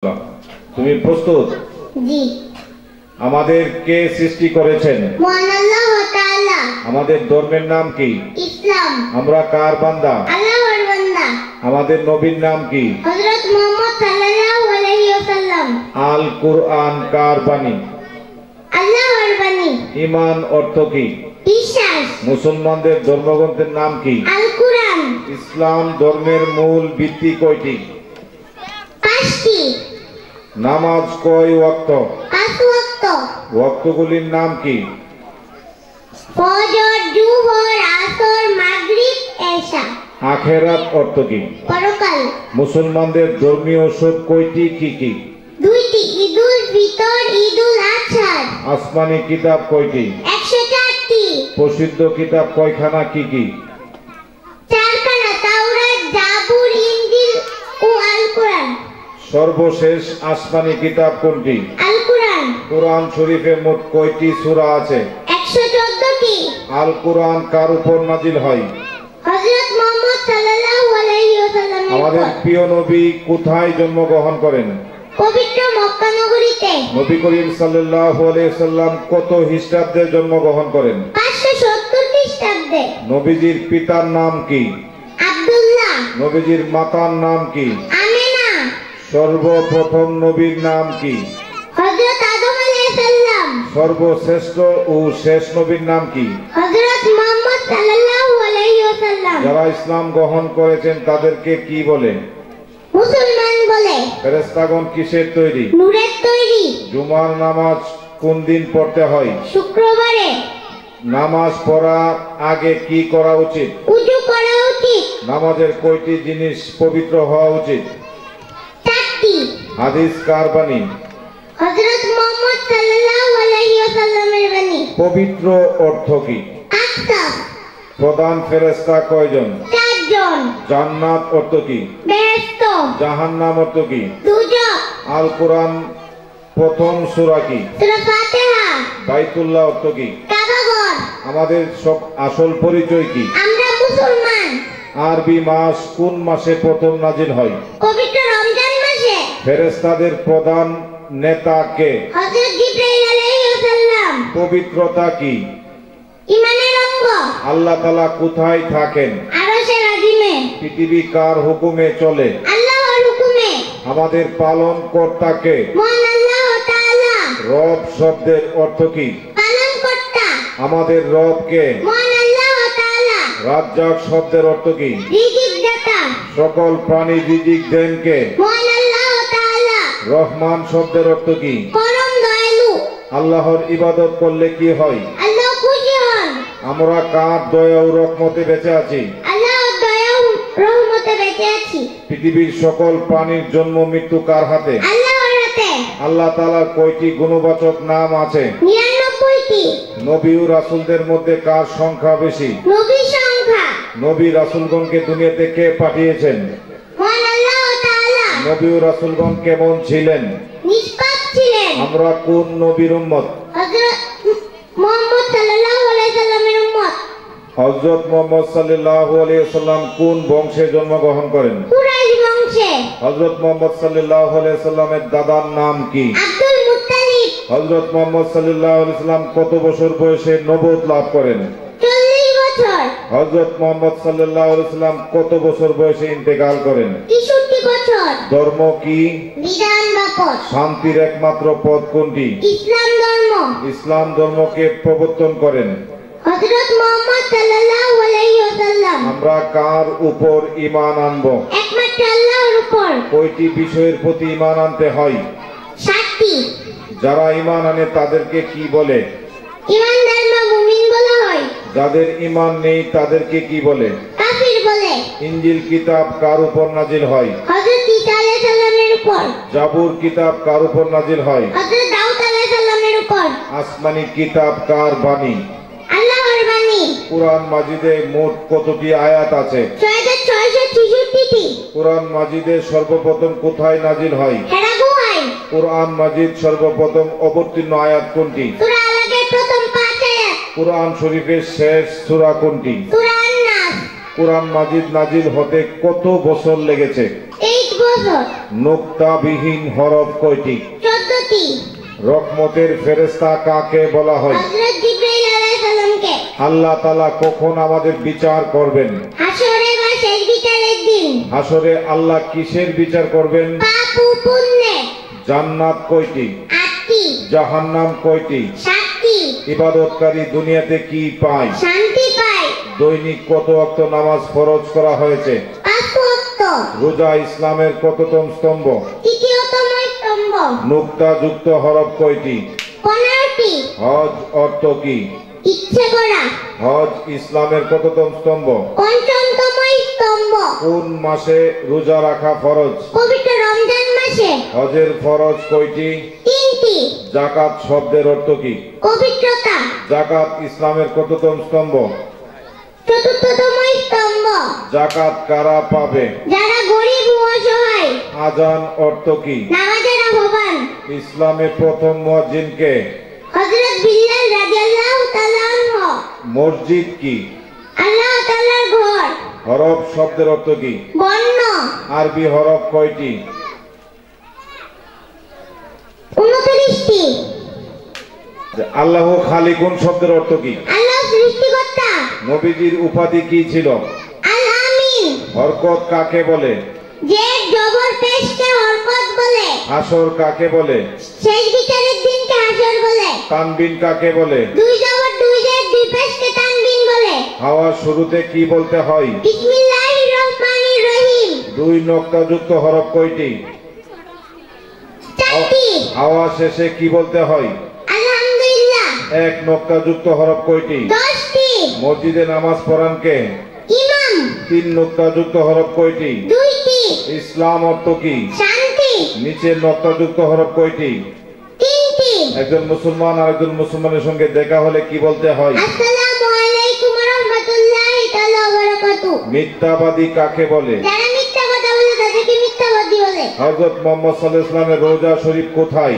তুমি প্রস্তুত? জি। আমাদের কে সৃষ্টি করেছেন? মহান আল্লাহ তাআলা। আমাদের ধর্মের নাম কি? ইসলাম। আমরা কার বান্দা? আল্লাহর বান্দা। আমাদের নবীর নাম কি? হযরত মুহাম্মদ সাল্লাল্লাহু আলাইহি ওয়াসাল্লাম। আল কুরআন কার বাণী? আল্লাহর বাণী। ঈমান অর্থ কি? বিশ্বাস। মুসলমানদের ধর্মগ্রন্থের নাম কি? আল কুরআন। ইসলাম ধর্মের মূল ভিত্তি কয়টি? 5টি। নামাজ কয় ওয়াক্ত? 5 ওয়াক্ত। ওয়াক্তগুলির নাম কি? ফজর, জোহর, আসর, মাগরিব, এশা। আখিরাত অর্থ কি? পরকাল। মুসলমানদের ধর্মীয় উৎসব কয়টি কি কি? 2টি। ঈদুল ফিতর, ঈদুল আযহা। আসমানি কিতাব কয়টি? 104টি। প্রসিদ্ধ কিতাব কয়খানা কি কি? 4খানা। তাওরাত, জাবুর, ইনজিল ও আল কুরআন। সর্বশেষ আসমানি কিতাব কোনটি? আল কুরআন। কুরআন শরীফে মোট কয়টি সূরা আছে? 114টি। আল কুরআন কার উপর নাজিল হয়? হযরত মুহাম্মদ সাল্লাল্লাহু আলাইহি ওয়াসাল্লামের আমাদের উপর। প্রিয় নবী কোথায় জন্মগ্রহণ করেন? পবিত্র মক্কা নগরীতে। নবী করিম সাল্লাল্লাহু আলাইহি সাল্লাম কত খ্রিস্টাব্দে জন্মগ্রহণ করেন? 570 খ্রিস্টাব্দে। নবীজির পিতার নাম কি? আব্দুল্লাহ। নবীজির মাতার নাম কি? আমিনা। সর্বপ্রথম নবীর নাম কি? হযরত আদম আলাইহিস সালাম। সর্বশ্রেষ্ঠ ও শেষ নবীর নাম কি? হযরত মুহাম্মদ সাল্লাল্লাহু আলাইহি ওয়াসাল্লাম। যারা ইসলাম গ্রহণ করেছেন তাদেরকে কি বলে? মুসলমান বলে। ফেরেশতাগণ কিসের তৈরি? নূরের তৈরি। জুমার নামাজ কোন দিন পড়তে হয়? শুক্রবারে। নামাজ পড়ার আগে কি করা উচিত? ওযু করা উচিত। নামাজের কয়টি জিনিস পবিত্র হওয়া উচিত? 4টি। হাদিস কার বাণী? হযরত মুহাম্মদ সাল্লাল্লাহু আলাইহি ওয়াসাল্লামের বাণী। পবিত্র অর্থ কি? আত্মা। প্রধান ফেরেশতা কয়জন? 4 জন। জান্নাত অর্থ কি? বেহেশত। জাহান্নাম অর্থ কি? দুজক। আল কুরআন প্রথম সূরা কি? সূরা ফাতিহা। বাইতুল্লাহ অর্থ কি? কাবাঘর। আমাদের সব আসল পরিচয় কি? আমরা মুসলমান। আরবি মাস কোন মাসে প্রথম নাজিল হয়? পবিত্র রমজান মাসে। ফেরেশতাদের প্রধান নেতা কে? হযরত জিবরাইল আলাইহিস সালাম। পবিত্রতা কি? ঈমানের অঙ্গ। আল্লাহ তাআলা কোথায় থাকেন? আরশের আযিমে। পৃথিবী কার হুকুমে চলে? আল্লাহর হুকুমে। আমাদের পালন কর্তা কে? মহান আল্লাহ তাআলা। রব শব্দের অর্থ কি? পালনকর্তা। আমাদের রব কে? মহান আল্লাহ তাআলা। রাজ্জাক শব্দের অর্থ কি? রিজিক দাতা। সকল প্রাণী রিজিক দেন কে? মহান আল্লাহ তাআলা। রহমান শব্দের অর্থ কি? পরম দয়ালু। আল্লাহর ইবাদত করলে কি হয়? আল্লাহ খুশি হন। আমরা কার দয়া ও রহমতে বেঁচে আছি? আল্লাহর দয়া ও রহমতে বেঁচে আছি। পৃথিবীর সকল প্রাণীর জন্ম মৃত্যু কার হাতে? আল্লাহর হাতে। আল্লাহ তাআলার কয়টি গুণবাচক নাম আছে? 99টি। নবী ও রাসূলদের মধ্যে কার সংখ্যা বেশি? নবী সংখ্যা। নবী রাসূলগণকে দুনিয়াতে কে পাঠিয়েছেন? মহান আল্লাহ তাআলা। নবী ও রাসূলগণ কেমন ছিলেন? নিষ্পাপ ছিলেন। আমরা কোন নবীর উম্মত? হযরত মুহাম্মদ সাল্লাল্লাহু আলাইহি সাল্লামের উম্মত। হযরত মুহাম্মদ সাল্লাল্লাহু আলাইহি সাল্লাম কোন বংশে জন্মগ্রহণ করেন? কুরাইশ বংশে। হযরত মুহাম্মদ সাল্লাল্লাহু আলাইহি সাল্লামের দাদার নাম কি? Abdul Muttalib. হযরত মুহাম্মদ সাল্লাল্লাহু আলাইহি সাল্লাম কত বছর বয়সে নবুয়ত লাভ করেন? 40 বছর। হযরত মুহাম্মদ সাল্লাল্লাহু আলাইহি সাল্লাম কত বছর বয়সে ইন্তেকাল করেন? 63 বছর। ধর্ম কি? বিধান বা পথ। শান্তির একমাত্র পথ কোনটি? ইসলাম ধর্ম। ইসলাম ধর্মকে প্রবর্তন করেন হযরত মুহাম্মদ সাল্লাল্লাহু আলাইহি ওয়াসাল্লাম। আমরা কার উপর ঈমান আনব? একমাত্র আল্লাহর উপর। কয়টি বিষয়ের প্রতি ঈমান আনতে হয়? 7টি। যারা ঈমান আনে তাদেরকে কি বলে? ঈমানদার বা মুমিন বলা হয়। যাদের ঈমান নেই তাদেরকে কি বলে? কাফির বলে। ইনজিল কিতাব কার উপর নাজিল হয়? হযরত ঈসা আলাইহিস সালামের উপর। জাবুর কিতাব কার উপর নাজিল হয়? হযরত দাউদ আলাইহিস সালামের উপর। আসমানি কিতাব কার বাণী? আল্লাহর বাণী। কুরআন মাজিদে মোট কতটি আয়াত আছে? 6666টি। কুরআন মাজিদে সর্বপ্রথম কোথায় নাজিল হয়? হেরা গুহায়। কুরআন মাজিদ সর্বপ্রথম অবতীর্ণ আয়াত কোনটি? সূরা আলাকের প্রথম 5 আয়াত। কুরআন শরীফের শেষ সূরা কোনটি? সূরা আন-নাস। কুরআন মাজিদ নাজিল হতে কত বছর লেগেছে? 8 বছর। বছর। নুক্তাবিহীন হরফ কয়টি? 14টি। রহমতের ফেরেশতা কাকে বলা হয়? হযরত জিবরাইল আলাইহিস সালামকে। আল্লাহ তাআলা কখন আমাদের বিচার করবেন? হাসরে বা শেষ বিচারের দিন। হাসরে আল্লাহ কিসের বিচার করবেন? পাপ ও পুণ্যে। জান্নাত কয়টি? 8টি। জাহান্নাম কয়টি? 7টি। ইবাদতকারী দুনিয়াতে কি পায়? শান্তি পায়। দৈনিক কত ওয়াক্ত নামাজ ফরজ করা হয়েছে? 5 ওয়াক্ত। রোজা ইসলামের কততম স্তম্ভ? তৃতীয়তম স্তম্ভ। নুক্তাযুক্ত হরফ কয়টি? 15টি। হজ অর্থ কি? ইচ্ছে করা। হজ ইসলামের কততম স্তম্ভ? পঞ্চমতম স্তম্ভ। কোন মাসে রোজা রাখা ফরজ? পবিত্র রমজান মাসে। হজের ফরজ কয়টি? 3টি। যাকাত শব্দের অর্থ কি? পবিত্রতা। যাকাত ইসলামের কততম স্তম্ভ? চতুর্থতম স্তম্ভ। যাকাত কারা পাবে? যারা গরিব ও অসহায়। আজান অর্থ কি? নামাজের আহ্বান। ইসলামে প্রথম মুয়াজ্জিন কে? হযরত বিল্লাল রাদিয়াল্লাহু তাআলা আনহু। মসজিদ কি? আল্লাহ তাআলার ঘর। হরফ শব্দের অর্থ কি? বর্ণ। আরবি হরফ কয়টি? 29টি। আল্লাহ খালিকুন শব্দের অর্থ কি? আল্লাহ সৃষ্টিকর্তা। নবীজির উপাধি কি ছিল? আল আমিন। হরকত কাকে বলে? যে জবর পেশকে হরকত বলে। হাসর কাকে বলে? শেষ বিচারের দিনকে হাসর বলে। তানবিন কাকে বলে? দুই জবর দুই জের দুই পেশকে তানবিন বলে। হাওয়া শুরুতে কি বলতে হয়? বিসমিল্লাহির রহমানির রহিম। দুই নক্তাযুক্ত হরফ কয়টি? 4টি। হাওয়া শেষে কি বলতে হয়? আলহামদুলিল্লাহ। এক নক্তাযুক্ত হরফ কয়টি? 10টি। মসজিদে নামাজ পড়ান কে? ইমাম। তিন নক্তাযুক্ত হরফ কয়টি? 2টি। ইসলাম অর্থ কি? শান্তি। নিচের নক্তাযুক্ত হরফ কয়টি? 3টি। একজন মুসলমান আরেকজন মুসলমানের সঙ্গে দেখা হলে কি বলতে হয়? আসসালামু আলাইকুম ওয়া রাহমাতুল্লাহি তাআলা ওয়া বারাকাতুহু। মিথ্যাবাদী কাকে বলে? যারা মিথ্যা কথা বলে তাদেরকে মিথ্যাবাদী বলে। হযরত মুহাম্মদ সাল্লাল্লাহু আলাইহি ওয়াসাল্লামের রওজা শরীফ কোথায়?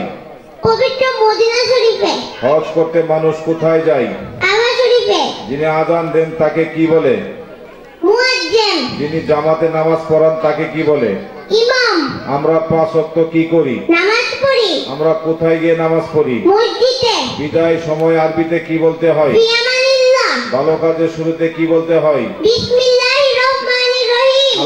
পবিত্র মদিনা শরীফে। হজ করতে মানুষ কোথায় যায়? কাবা শরীফে। যিনি আযান দেন তাকে কি বলে? মুয়াজ্জিন। যিনি জামাতে নামাজ পড়ান তাকে কি বলে? ইমাম। আমরা 5 ওয়াক্ত কি করি? নামাজ পড়ি। আমরা কোথায় গিয়ে নামাজ পড়ি? মসজিদে। বিদায় সময় আরবিতে কি বলতে হয়? ফি আমানিল্লাহ। ভালো কাজের শুরুতে কি বলতে হয়? বিসমিল্লাহির রহমানির রহিম।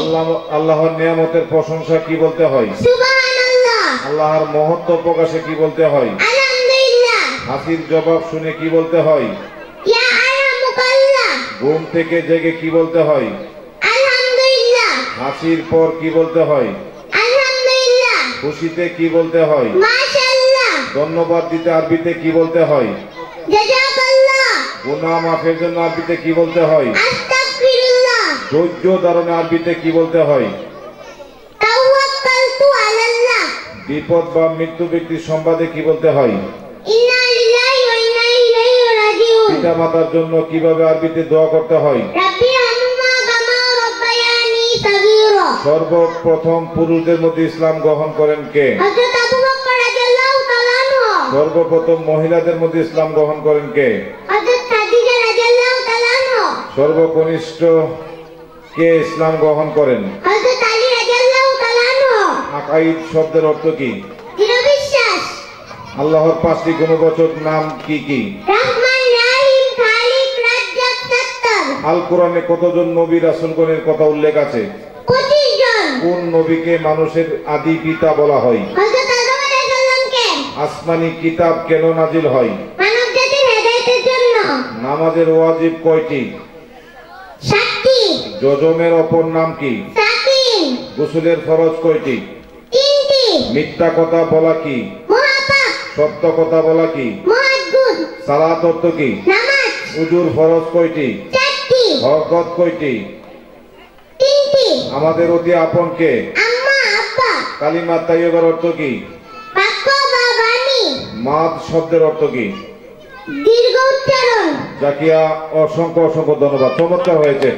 আল্লাহর নিয়ামতের প্রশংসা কি বলতে হয়? সুবহানাল্লাহ। আল্লাহর মহত্ব প্রকাশে কি বলতে হয়? আলহামদুলিল্লাহ। হাসির জবাব শুনে কি বলতে হয়? ইয়া আরহামুকাল্লাহ। ঘুম থেকে জেগে কি বলতে হয়? আলহামদুলিল্লাহ। হাসির পর কি বলতে হয়? আলহামদুলিল্লাহ। খুশিতে কি বলতে হয়? মাশাআল্লাহ। ধন্যবাদ দিতে আরবিতে কি বলতে হয়? জাযাকাল্লাহ। গুনাহ মাফের জন্য আরবিতে কি বলতে হয়? আস্তাগফিরুল্লাহ। ধৈর্য ধারণে আরবিতে কি বলতে হয়? তাওয়াক্কালতু আলাল্লাহ। বিপদ বা মৃত্যু ব্যক্তির সংবাদে কি বলতে হয়? ইন্না লিল্লাহি ওয়া ইন্না ইলাইহি রাজিউন। পিতা মাতার জন্য কিভাবে আরবিতে দোয়া করতে হয়? রাব্বি আনহুমা কামা রাব্বায়ানি সাগীরা। সর্বপ্রথম পুরুষদের মধ্যে ইসলাম গ্রহণ করেন কে? হযরত আবু বকর রাদিয়াল্লাহু তাআলা আনহু। সর্বপ্রথম মহিলাদের মধ্যে ইসলাম গ্রহণ করেন কে? হযরত খাদিজা রাদিয়াল্লাহু তাআলা আনহু। সর্বকনিষ্ঠ কে ইসলাম গ্রহণ করেন? হযরত আলী রাদিয়াল্লাহু তাআলা আনহু। আকাইদ শব্দের অর্থ কি? দৃঢ় বিশ্বাস। আল্লাহর 5টি গুণবাচক নাম কি কি? রহমান, রহিম, খালিক, রাজ্জাক, সত্তার। আল কোরআনে কতজন নবী রাসূলগণের কথা উল্লেখ আছে? 25 জন। কোন নবীকে মানুষের আদি পিতা বলা হয়? হযরত আদম আলাইহিস সালামকে। আসমানি কিতাব কেন নাজিল হয়? মানব জাতির হেদায়েতের জন্য। নামাজের ওয়াজিব কয়টি? 7টি। যজমের অপর নাম কি? সাকিন। গোসলের ফরজ কয়টি? 3টি। মিথ্যা কথা বলা কি? মহাপাপ। সত্য কথা বলা কি? মহাগুণ। সালাত অর্থ কি? নামাজ। উজুর ফরজ কয়টি? 4টি। হরকত কয়টি? 3টি। আমাদের অতি আপন কে? আম্মা, আব্বা। কালিমা তাইয়্যিবার অর্থ কি? বাক্য বা বাণী। মাদ শব্দের অর্থ কি? দীর্ঘ উচ্চারণ। জাকিয়া অসংখ্য ধন্যবাদ, চমৎকার হয়েছে।